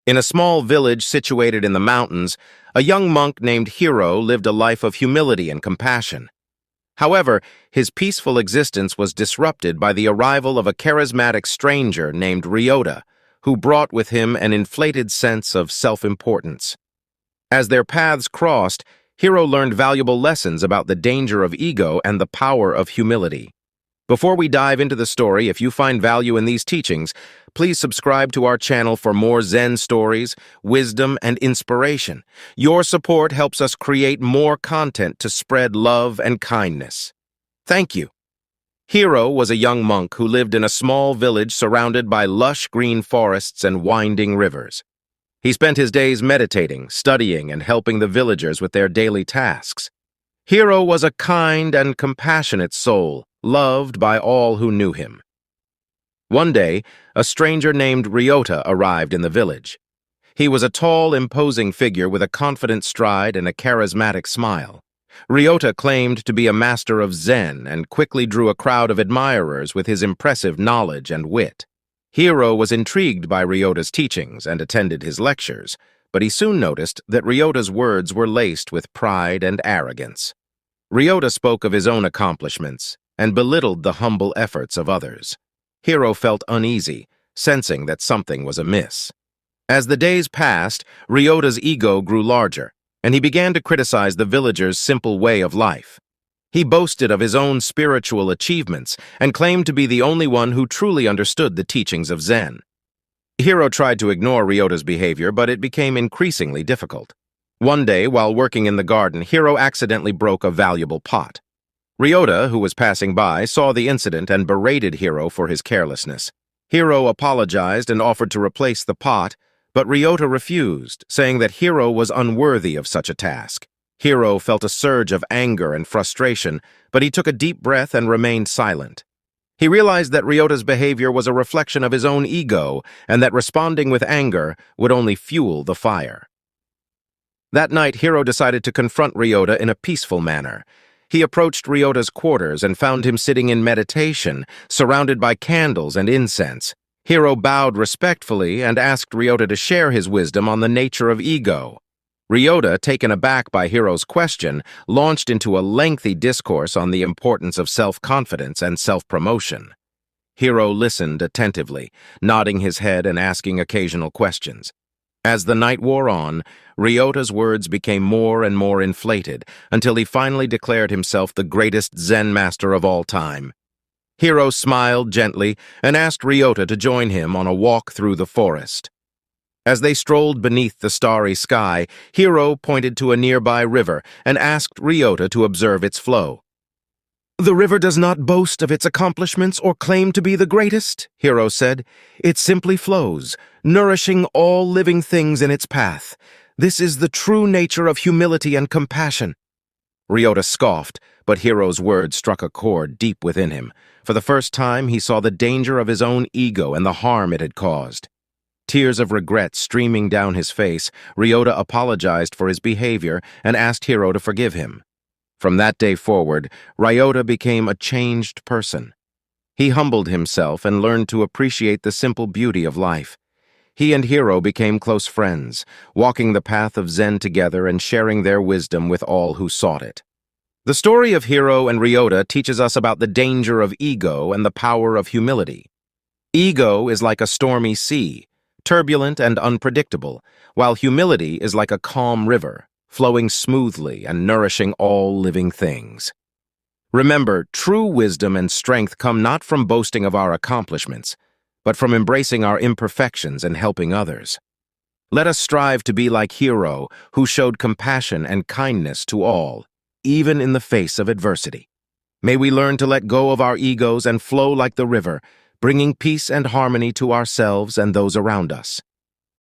In a small village situated in the mountains, a young monk named Hiro lived a life of humility and compassion. However, his peaceful existence was disrupted by the arrival of a charismatic stranger named Ryota, who brought with him an inflated sense of self-importance. As their paths crossed, Hiro learned valuable lessons about the danger of ego and the power of humility. Before we dive into the story, if you find value in these teachings, please subscribe to our channel for more Zen stories, wisdom, and inspiration. Your support helps us create more content to spread love and kindness. Thank you. Hiro was a young monk who lived in a small village surrounded by lush green forests and winding rivers. He spent his days meditating, studying, and helping the villagers with their daily tasks. Hiro was a kind and compassionate soul, loved by all who knew him. One day, a stranger named Ryota arrived in the village. He was a tall, imposing figure with a confident stride and a charismatic smile. Ryota claimed to be a master of Zen and quickly drew a crowd of admirers with his impressive knowledge and wit. Hiro was intrigued by Ryota's teachings and attended his lectures, but he soon noticed that Ryota's words were laced with pride and arrogance. Ryota spoke of his own accomplishments and belittled the humble efforts of others. Hiro felt uneasy, sensing that something was amiss. As the days passed, Ryota's ego grew larger, and he began to criticize the villagers' simple way of life. He boasted of his own spiritual achievements and claimed to be the only one who truly understood the teachings of Zen. Hiro tried to ignore Ryota's behavior, but it became increasingly difficult. One day, while working in the garden, Hiro accidentally broke a valuable pot. Ryota, who was passing by, saw the incident and berated Hiro for his carelessness. Hiro apologized and offered to replace the pot, but Ryota refused, saying that Hiro was unworthy of such a task. Hiro felt a surge of anger and frustration, but he took a deep breath and remained silent. He realized that Ryota's behavior was a reflection of his own ego and that responding with anger would only fuel the fire. That night, Hiro decided to confront Ryota in a peaceful manner. He approached Ryota's quarters and found him sitting in meditation, surrounded by candles and incense. Hiro bowed respectfully and asked Ryota to share his wisdom on the nature of ego. Ryota, taken aback by Hiro's question, launched into a lengthy discourse on the importance of self-confidence and self-promotion. Hiro listened attentively, nodding his head and asking occasional questions. As the night wore on, Ryota's words became more and more inflated until he finally declared himself the greatest Zen master of all time. Hiro smiled gently and asked Ryota to join him on a walk through the forest. As they strolled beneath the starry sky, Hiro pointed to a nearby river and asked Ryota to observe its flow. "The river does not boast of its accomplishments or claim to be the greatest," Hiro said. "It simply flows, nourishing all living things in its path. This is the true nature of humility and compassion." Ryota scoffed, but Hiro's words struck a chord deep within him. For the first time, he saw the danger of his own ego and the harm it had caused. Tears of regret streaming down his face, Ryota apologized for his behavior and asked Hiro to forgive him. From that day forward, Ryota became a changed person. He humbled himself and learned to appreciate the simple beauty of life. He and Hiro became close friends, walking the path of Zen together and sharing their wisdom with all who sought it. The story of Hiro and Ryota teaches us about the danger of ego and the power of humility. Ego is like a stormy sea, turbulent and unpredictable, while humility is like a calm river, flowing smoothly and nourishing all living things. Remember, true wisdom and strength come not from boasting of our accomplishments, but from embracing our imperfections and helping others. Let us strive to be like Hiro, who showed compassion and kindness to all, even in the face of adversity. May we learn to let go of our egos and flow like the river, bringing peace and harmony to ourselves and those around us.